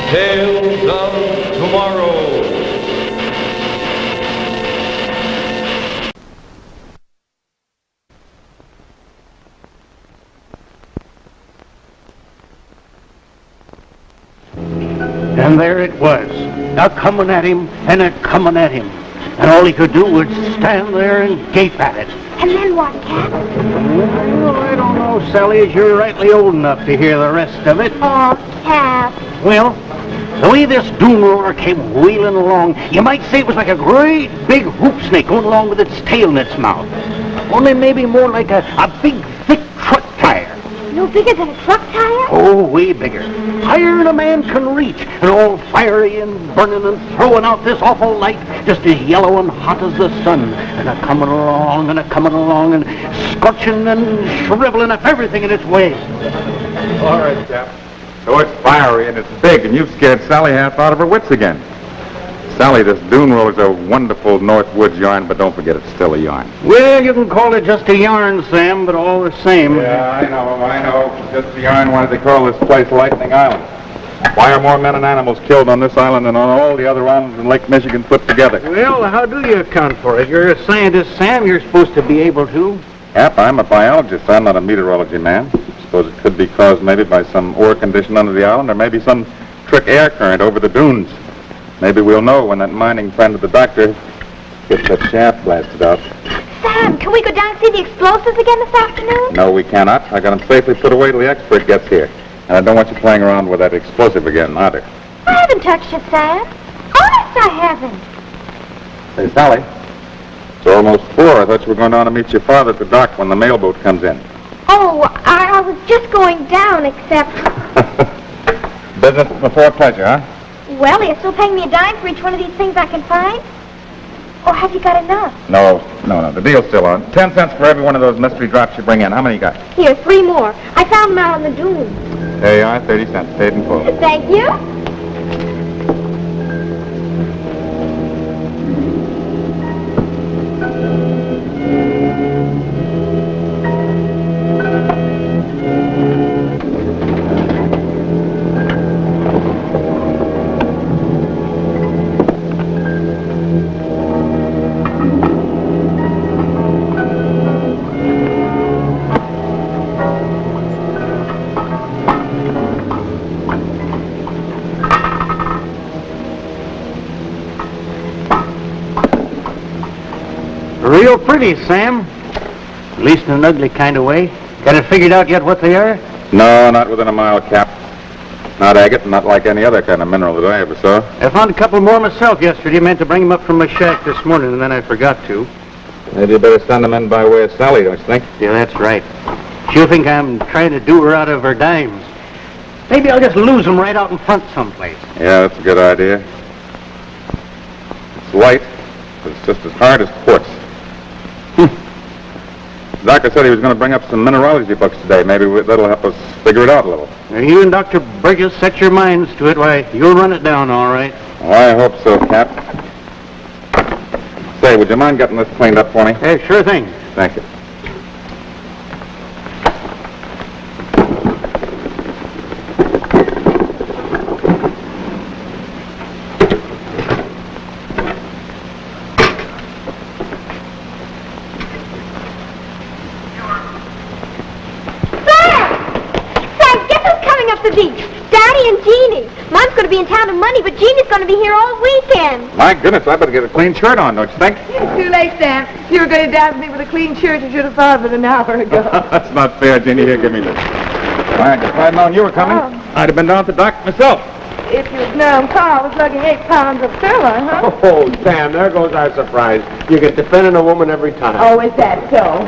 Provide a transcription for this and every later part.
Tales of Tomorrow. And there it was, a-coming at him and a-coming at him. And all he could do was stand there and gape at it. And then what, Cap? Well, I don't know, Sally, as you're rightly old enough to hear the rest of it. Oh, Cap. Well, the way this dune roller came wheeling along, you might say it was like a great big hoop snake going along with its tail in its mouth. Only maybe more like a big, thick truck tire. No bigger than a truck tire? Oh, way bigger. Higher than a man can reach, and all fiery and burning and throwing out this awful light, just as yellow and hot as the sun, and a-coming along and a-coming along and scorching and shriveling up everything in its way. All right, Cap. So it's fiery and it's big, and you've scared Sally half out of her wits again. Sally, this dune roller's a wonderful North Woods yarn, but don't forget it's still a yarn. Well, you can call it just a yarn, Sam, but all the same. Yeah, I know. Just a yarn. Why did they call this place Lightning Island? Why are more men and animals killed on this island than on all the other islands in Lake Michigan put together? Well, how do you account for it? You're a scientist, Sam. You're supposed to be able to. Cap, I'm a biologist. I'm not a meteorology man. I suppose it could be caused maybe by some ore condition under the island, or maybe some trick air current over the dunes. Maybe we'll know when that mining friend of the doctor gets that shaft blasted out. Sam, can we go down and see the explosives again this afternoon? No, we cannot. I got them safely put away till the expert gets here. And I don't want you playing around with that explosive again, either. I haven't touched it, Sam. Honest, I haven't. Hey, Sally. It's almost 4. I thought you were going down to meet your father at the dock when the mailboat comes in. Oh, I was just going down, except... Business before pleasure, huh? Well, are you still paying me a dime for each one of these things I can find? Or have you got enough? No. The deal's still on. 10 cents for every one of those mystery drops you bring in. How many you got? Here, 3 more. I found them out on the dunes. There you are, 30 cents. Paid in full. Thank you. Real pretty, Sam. At least in an ugly kind of way. Got it figured out yet what they are? No, not within a mile, Cap. Not agate, and not like any other kind of mineral that I ever saw. I found a couple more myself yesterday. Meant to bring them up from my shack this morning, and then I forgot to. Maybe you better send them in by way of Sally, don't you think? Yeah, that's right. She'll think I'm trying to do her out of her dimes. Maybe I'll just lose them right out in front someplace. Yeah, that's a good idea. It's light, but it's just as hard as quartz. The doctor said he was going to bring up some mineralogy books today. Maybe that'll help us figure it out a little. Now, you and Dr. Burgess set your minds to it. Why, you'll run it down all right. Oh, I hope so, Cap. Say, would you mind getting this cleaned up for me? Hey, sure thing. Thank you. Daddy and Jeannie. Mom's going to be in town on Monday, but Jeannie's going to be here all weekend. My goodness, I better get a clean shirt on, don't you think? It's too late, Sam. If you were going to dazzle me with a clean shirt, you should have thought of it an hour ago. That's not fair, Jeannie. Here, give me this. If I'd known you were coming, I'd have been down at the dock myself. If you'd known Carl was lugging 8 pounds of sirloin, huh? Oh, Sam, there goes our surprise. You get defending a woman every time. Oh, is that so?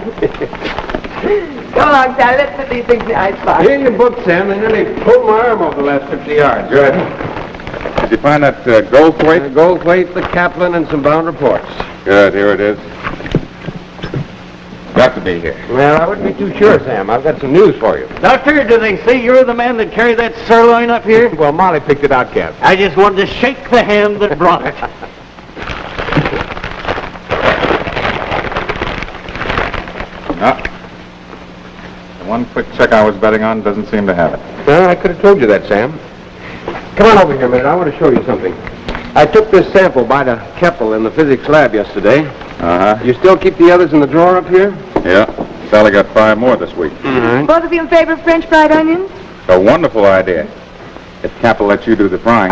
Come along, Sally. Let's put these things in the icebox. Here you book, Sam. They nearly pulled my arm over the last 50 yards. Good. Did you find that gold plate? Gold plate, the Kaplan, and some bound reports. Good. Here it is. Got to be here. Well, I wouldn't be too sure, Sam. I've got some news for you. Doctor, do they say you're the man that carried that sirloin up here? Well, Molly picked it out, Cap. I just wanted to shake the hand that brought it. The one quick check I was betting on doesn't seem to have it. Well, I could have told you that, Sam. Come on over here a minute. I want to show you something. I took this sample by to Keppel in the physics lab yesterday. Uh-huh. You still keep the others in the drawer up here? Yeah. Sally got 5 more this week. All right. Both of you in favor of French fried onions? A wonderful idea. If Capel lets you do the frying.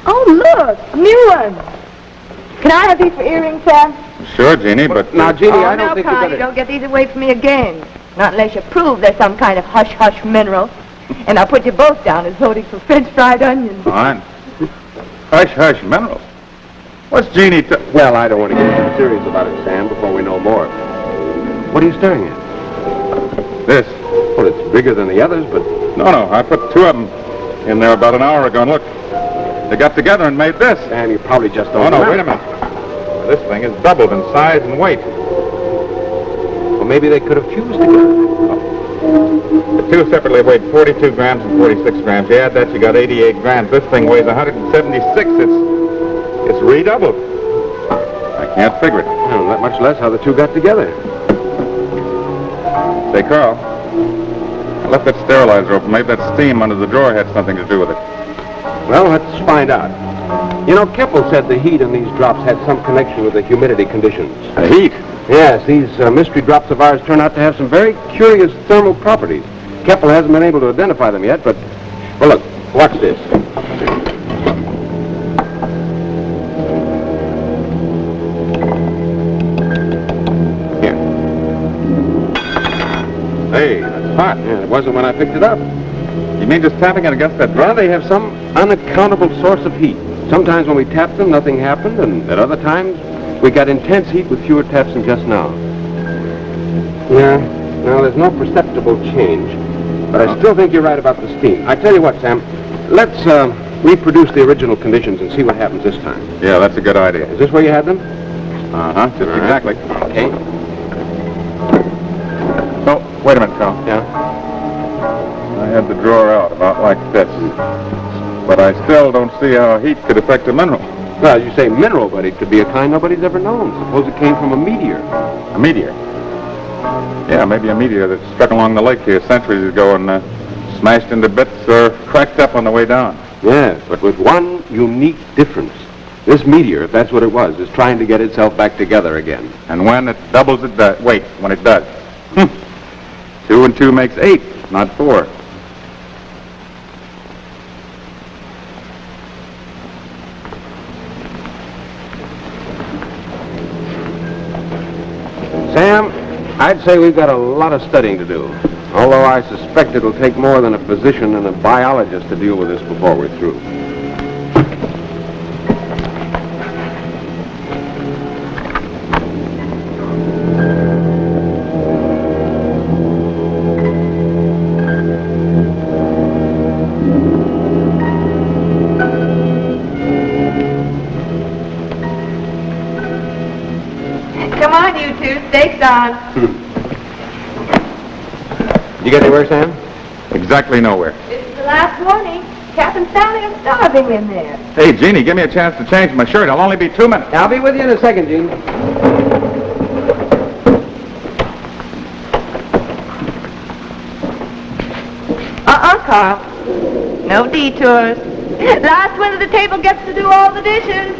Oh, look, a new one. Can I have these for earrings, Sam? Sure, Jeannie, but... Now, Jeannie, Oh, I don't no, think Carl, you're you going don't get these away from me again. Not unless you prove there's some kind of hush-hush mineral. And I'll put you both down as voting for French fried onions. Fine. Hush, minerals. What's Jeannie Well, I don't want to get too serious about it, Sam, before we know more. What are you staring at? This. Well, it's bigger than the others, but... No, I put 2 of them in there about an hour ago, and look, they got together and made this. Sam, you probably just don't Oh, no, remember. wait a minute. This thing is doubled in size and weight. Well, maybe they could have fused together. The 2 separately weighed 42 grams and 46 grams. You add that, you got 88 grams. This thing weighs 176. It's redoubled. I can't figure it. Well, not much less how the 2 got together. Say, Carl, I left that sterilizer open. Maybe that steam under the drawer had something to do with it. Well, let's find out. You know, Keppel said the heat in these drops had some connection with the humidity conditions. The heat? Yes, these mystery drops of ours turn out to have some very curious thermal properties. Keppel hasn't been able to identify them yet, but... Well, look, watch this. Here. Hey, that's hot. Yeah, it wasn't when I picked it up. You mean just tapping it against that Well, drum? they have some unaccountable source of heat. Sometimes when we tapped them, nothing happened, and at other times, we got intense heat with fewer taps than just now. Yeah, now there's no perceptible change, but I still think you're right about the steam. I tell you what, Sam, let's reproduce the original conditions and see what happens this time. Yeah, that's a good idea. Is this where you had them? Uh-huh, just All right. exactly. Okay. So, wait a minute, Carl. Yeah. I had the drawer out about like this. But I still don't see how heat could affect a mineral. Well, you say mineral, but it could be a kind nobody's ever known. Suppose it came from a meteor. A meteor? Yeah, maybe a meteor that struck along the lake here centuries ago and smashed into bits or cracked up on the way down. Yes, but with one unique difference. This meteor, if that's what it was, is trying to get itself back together again. And when it doubles, it does. Wait, when it does. 2 and 2 makes 8, not 4. Sam, I'd say we've got a lot of studying to do. Although I suspect it'll take more than a physician and a biologist to deal with this before we're through. Come on, you two. Steak's on. You get anywhere, Sam? Exactly nowhere. This is the last warning. Captain Stanley is starving in there. Hey, Jeannie, give me a chance to change my shirt. It'll only be 2 minutes. I'll be with you in a second, Gene. Carl. No detours. Last one at the table gets to do all the dishes.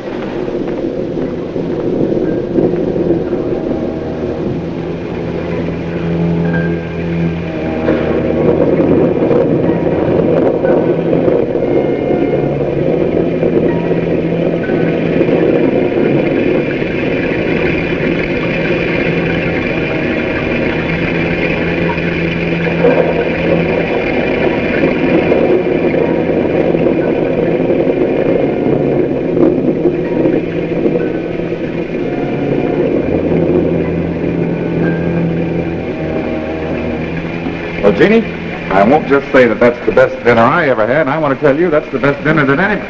Well, Jeannie, I won't just say that that's the best dinner I ever had. I want to tell you that's the best dinner that anybody...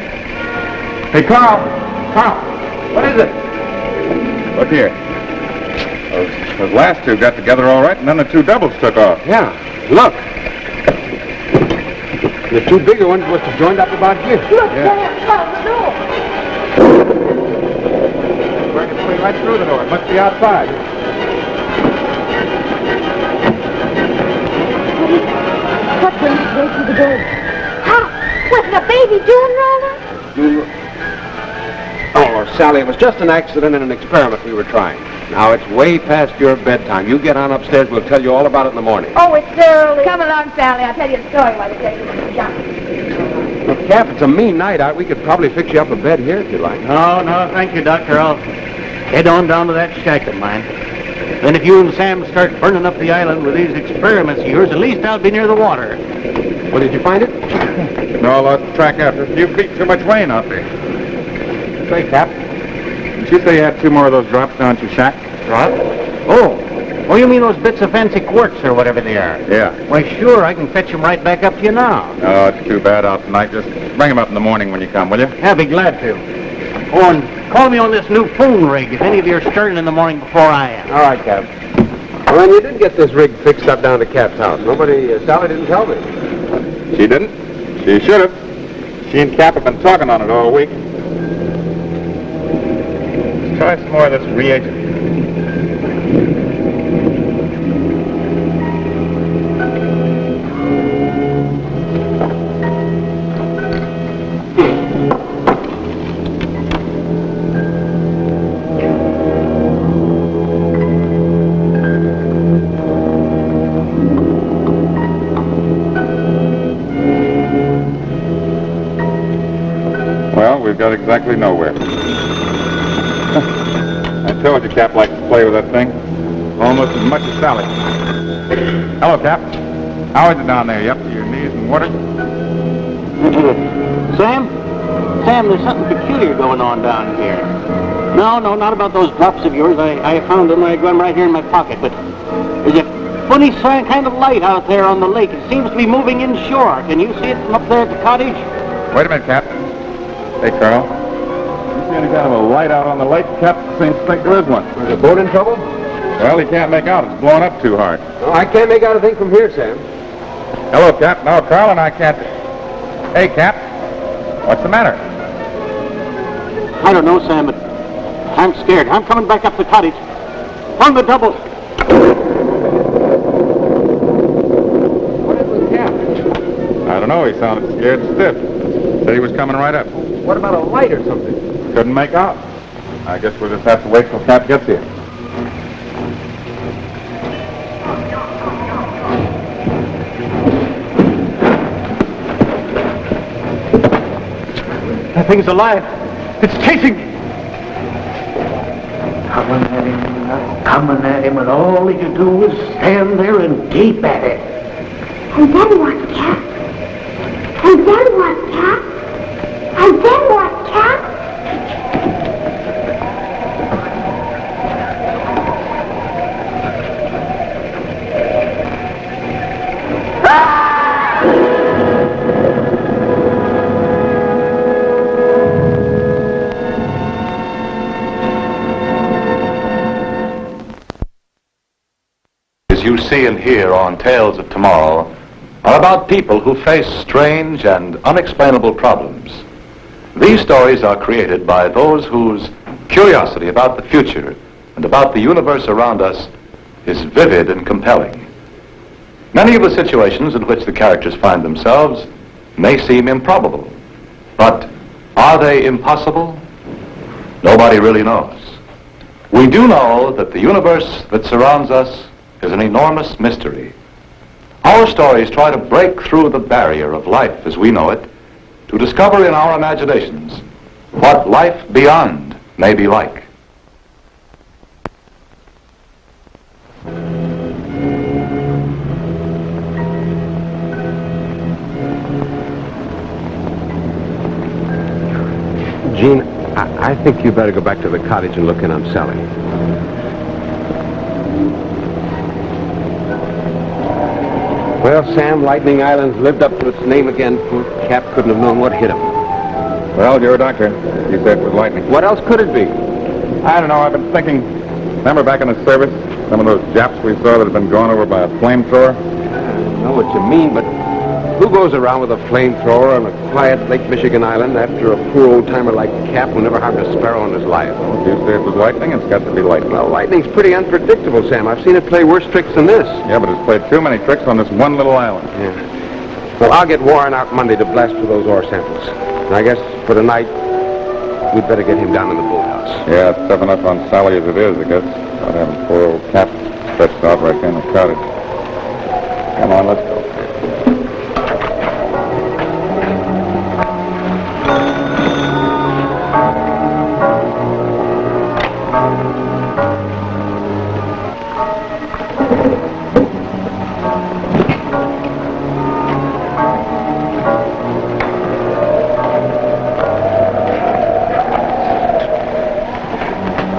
Hey, Carl! Carl! What is it? Look here. Those last 2 got together all right, and then the 2 doubles took off. Yeah, look. The 2 bigger ones must have joined up about here. Look, Yeah. Sam, close the door. Working its way right through the door. It must be outside. What brings it right through the door? How? What's baby doing, Roller? Oh, Sally, it was just an accident and an experiment we were trying. Now, it's way past your bedtime. You get on upstairs. We'll tell you all about it in the morning. Oh, it's early. Come along, Sally. I'll tell you a story while they take you to the shop. Look, Cap, it's a mean night out. We could probably fix you up a bed here if you like. No, thank you, Doctor. I'll head on down to that shack of mine. Then if you and Sam start burning up the island with these experiments of yours, at least I'll be near the water. Well, did you find it? No, lost track after a few feet. Too much rain out there. Say, Cap, did you say you had 2 more of those drops down at your shack? What? Oh, you mean those bits of fancy quartz or whatever they are? Yeah. Why, sure, I can fetch them right back up to you now. Oh, it's too bad out tonight. Just bring them up in the morning when you come, will you? Yeah, I'll be glad to. Oh, and call me on this new phone rig if any of you are starting in the morning before I am. All right, Cap. Well, then you did get this rig fixed up down to Cap's house. Sally didn't tell me. She didn't? She should have. She and Cap have been talking on it all week. Let's try some more of this reagent. We've got exactly nowhere. I told you Cap likes to play with that thing. Almost as much as Sally. Hello, Cap. How is it down there? You up to your knees in water? Sam, there's something peculiar going on down here. No, not about those drops of yours. I found them. I got them right here in my pocket. But there's a funny kind of light out there on the lake. It seems to be moving inshore. Can you see it from up there at the cottage? Wait a minute, Cap. Hey, Carl. You see any kind of a light out on the lake? Cap seems to think there is one. Is the boat in trouble? Well, he can't make out. It's blowing up too hard. No, I can't make out a thing from here, Sam. Hello, Cap. No, Carl and I can't. Hey, Cap. What's the matter? I don't know, Sam, but I'm scared. I'm coming back up the cottage. On the double. What is with Cap? I don't know. He sounded scared stiff. Said he was coming right up. What about a light or something? Couldn't make out. I guess we'll just have to wait till Cap gets here. That thing's alive. It's chasing me. Coming at him, and all he can do is stand there and gape at it. And then what, Cap? And then what, Cap? And then what, Cap? You see and hear on Tales of Tomorrow are about people who face strange and unexplainable problems. These stories are created by those whose curiosity about the future and about the universe around us is vivid and compelling. Many of the situations in which the characters find themselves may seem improbable, but are they impossible? Nobody really knows. We do know that the universe that surrounds us is an enormous mystery. Our stories try to break through the barrier of life as we know it to discover in our imaginations what life beyond may be like. Gene, I think you better go back to the cottage and look in on Sally. Well, Sam, Lightning Island's lived up to its name again. Poor Cap couldn't have known what hit him. Well, you're a doctor. You said it was lightning. What else could it be? I don't know. I've been thinking. Remember back in the service, some of those Japs we saw that had been gone over by a flamethrower? I know what you mean, but who goes around with a flamethrower on a quiet Lake Michigan island after a poor old-timer like Cap who never harmed a sparrow in his life? Well, if you say it was lightning, it's got to be lightning. Well, lightning's pretty unpredictable, Sam. I've seen it play worse tricks than this. Yeah, but it's played too many tricks on this one little island. Yeah. Well, I'll get Warren out Monday to blast through those ore samples. And I guess for tonight, we'd better get him down in the boathouse. Yeah, it's tough enough on Sally as it is, I guess. I'd have poor old Cap stretched out right there in the cottage. Come on, let's go.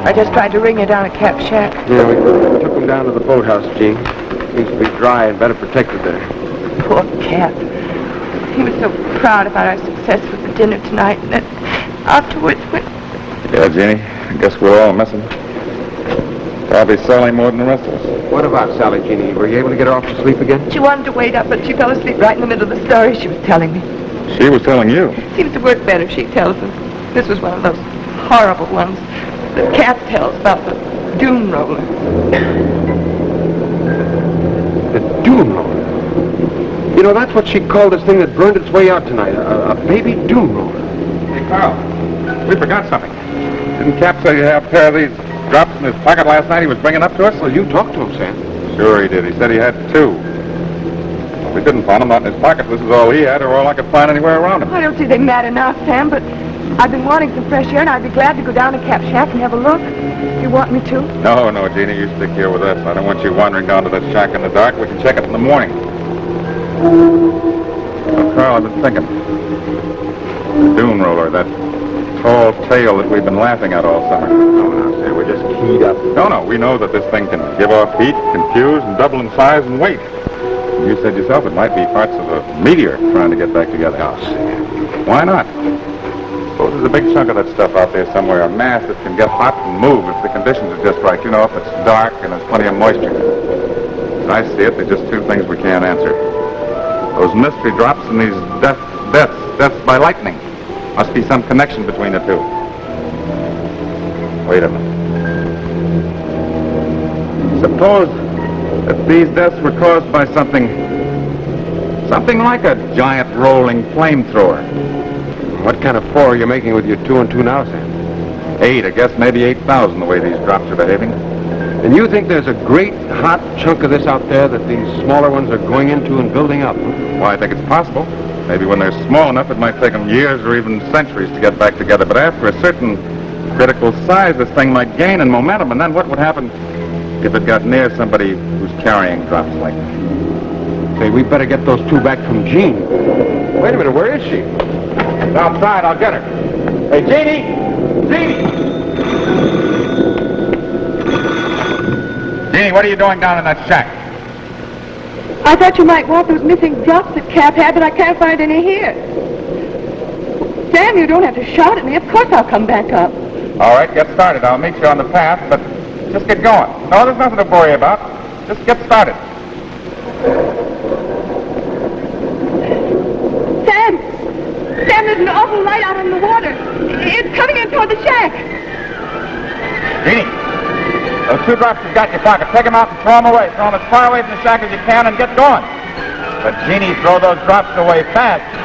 I just tried to ring you down at Cap's shack. Yeah, we took him down to the boathouse, Gene. Seems to be dry and better protected there. Poor Cap. He was so proud about our success with the dinner tonight, and then afterwards, when... Yeah, Jeannie, I guess we're all missing. Probably Sally more than the rest of us. What about Sally, Jeannie? Were you able to get her off to sleep again? She wanted to wait up, but she fell asleep right in the middle of the story she was telling me. She was telling you. Seems to work better if she tells them. This was one of those horrible ones that Cap tells about the dune roller. The dune roller? You know, that's what she called this thing that burned its way out tonight, a baby dune roller. Hey, Carl, we forgot something. Didn't Cap say you have a pair of these drops in his pocket last night he was bringing up to us? Well, you talked to him, Sam. Sure he did. He said he had 2. Well, we couldn't find them out in his pocket. This is all he had or all I could find anywhere around him. I don't see they matter now, Sam, but I've been wanting some fresh air, and I'd be glad to go down to Cap's shack and have a look. Do you want me to? No, Jeannie, you stick here with us. I don't want you wandering down to that shack in the dark. We can check it in the morning. Well, Carl, I've been thinking. The dune roller, that tall tale that we've been laughing at all summer. No, Sam, we're just keyed up. No, we know that this thing can give off heat, confuse, and double in size and weight. You said yourself it might be parts of a meteor trying to get back together. Oh, Sam. Why not? Suppose there's a big chunk of that stuff out there somewhere, a mass that can get hot and move if the conditions are just right. You know, if it's dark and there's plenty of moisture. As I see it, there's just 2 things we can't answer. Those mystery drops and these deaths by lightning. Must be some connection between the 2. Wait a minute. Suppose that these deaths were caused by something like a giant rolling flamethrower. What kind of 4 are you making with your 2 and 2 now, Sam? 8, I guess maybe 8,000 the way these drops are behaving. And you think there's a great hot chunk of this out there that these smaller ones are going into and building up? Well, I think it's possible. Maybe when they're small enough, it might take them years or even centuries to get back together. But after a certain critical size, this thing might gain in momentum. And then what would happen if it got near somebody who's carrying drops like that? Say, we better get those 2 back from Jean. Wait a minute, where is she? She's outside. I'll get her. Hey, Jeannie! Jeannie, what are you doing down in that shack? I thought you might want those missing drops that Cap had, but I can't find any here. Sam, you don't have to shout at me. Of course I'll come back up. All right, get started. I'll meet you on the path, but just get going. No, there's nothing to worry about. Just get started. Sam, there's an awful light out on the water. It's coming in toward the shack. Jeannie, those 2 drops you've got in your pocket, take them out and throw them away. Throw them as far away from the shack as you can and get going. But, Jeannie, throw those drops away fast.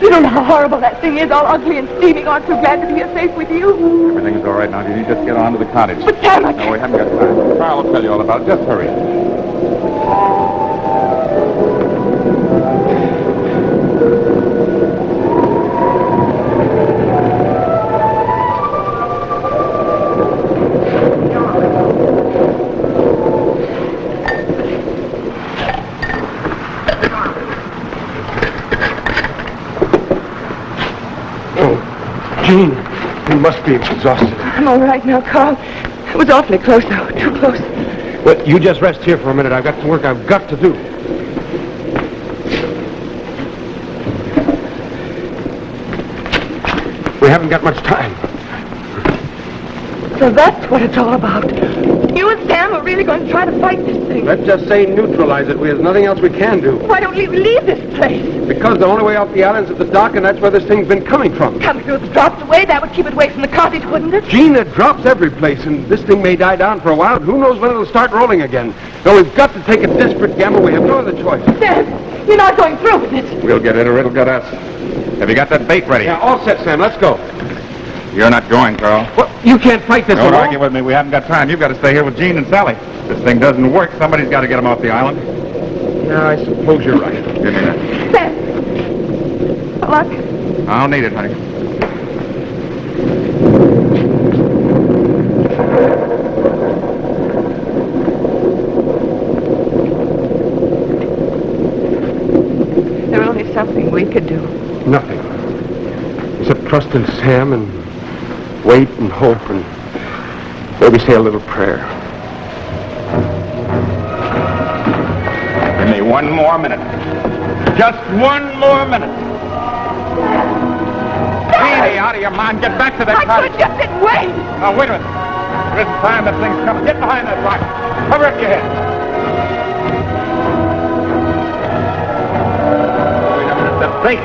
You don't know how horrible that thing is, all ugly and steaming. Aren't you glad to be safe with you? Everything's all right now. You just get on to the cottage. But Sam, I No, we haven't got time. Carl will tell you all about it. Just hurry. Jean, you must be exhausted. I'm all right now, Carl. It was awfully close, though. Too close. Well, you just rest here for a minute. I've got some work I've got to do. haven't got much time. So that's what it's all about. You and Sam are really going to try to fight this thing. Let's just say neutralize it. There's nothing else we can do. Why don't we leave this place? Because the only way off the island's at the dock, and that's where this thing's been coming from. Coming through the drops away, that would keep it away from the cottage, wouldn't it? Gene, it drops every place, and this thing may die down for a while. Who knows when it'll start rolling again? So we've got to take a desperate gamble. We have no other choice. Sam, you're not going through with it. We'll get it or it'll get us. Have you got that bait ready? Yeah, all set, Sam. Let's go. You're not going, Carl. What? You can't fight this Don't alone. argue with me. We haven't got time. You've got to stay here with Gene and Sally. If this thing doesn't work, somebody's got to get them off the island. Yeah, I suppose you're right. Give me that. Sam, look. I don't need it, honey. There's only something we could do. Nothing. Except trust in Sam and wait and hope and maybe say a little prayer. Give me one more minute. Just one more minute. Hey, out of your mind. Get back to that I cottage. could just sit and wait. Now, wait a minute. There isn't time. That thing's coming. Get behind that rock. Cover up your head. Wait a minute. The bait.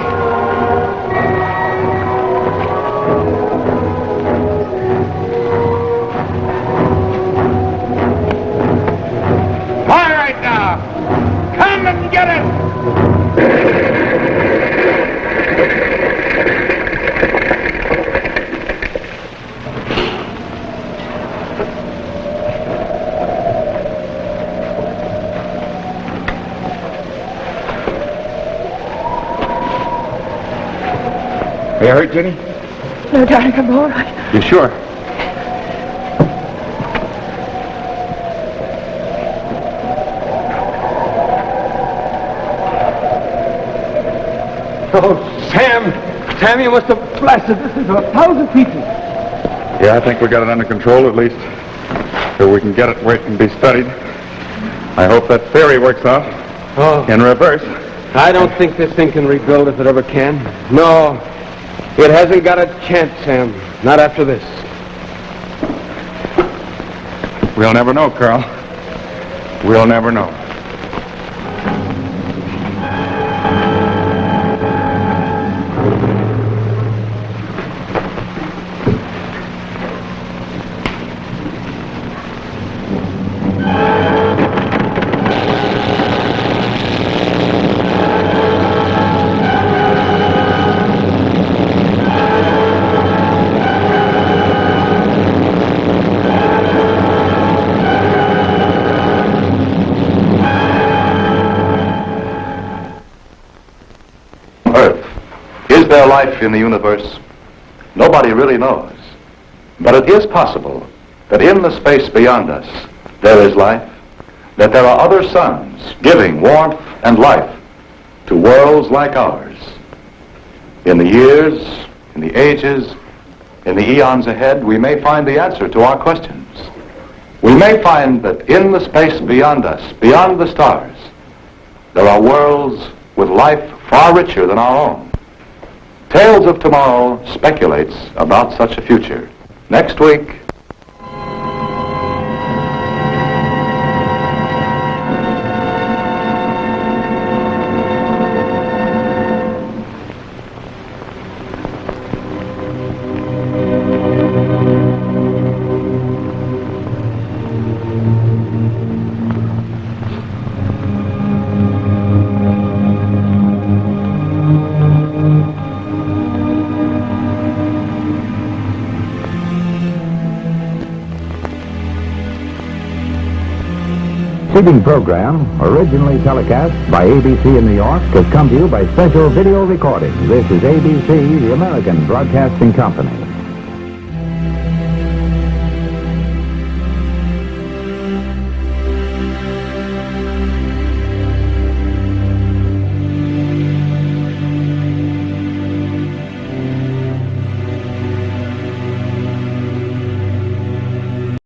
All right, now. Come and get it. Are you hurt, Jenny? No, darling, I'm all right. You sure? Oh, Sam! Sam, you must have blasted this into 1,000 pieces. Yeah, I think we got it under control, at least. So we can get it where it can be studied. I hope that theory works out. Oh. In reverse. I don't think this thing can rebuild if it ever can. No. It hasn't got a chance, Sam. Not after this. We'll never know, Carl. We'll never know. Is there life in the universe? Nobody really knows. But it is possible that in the space beyond us, there is life, that there are other suns giving warmth and life to worlds like ours. In the years, in the ages, in the eons ahead, we may find the answer to our questions. We may find that in the space beyond us, beyond the stars, there are worlds with life far richer than our own. Tales of Tomorrow speculates about such a future. Next week, preceding program, originally telecast by ABC in New York, has come to you by special video recording. This is ABC, the American Broadcasting Company.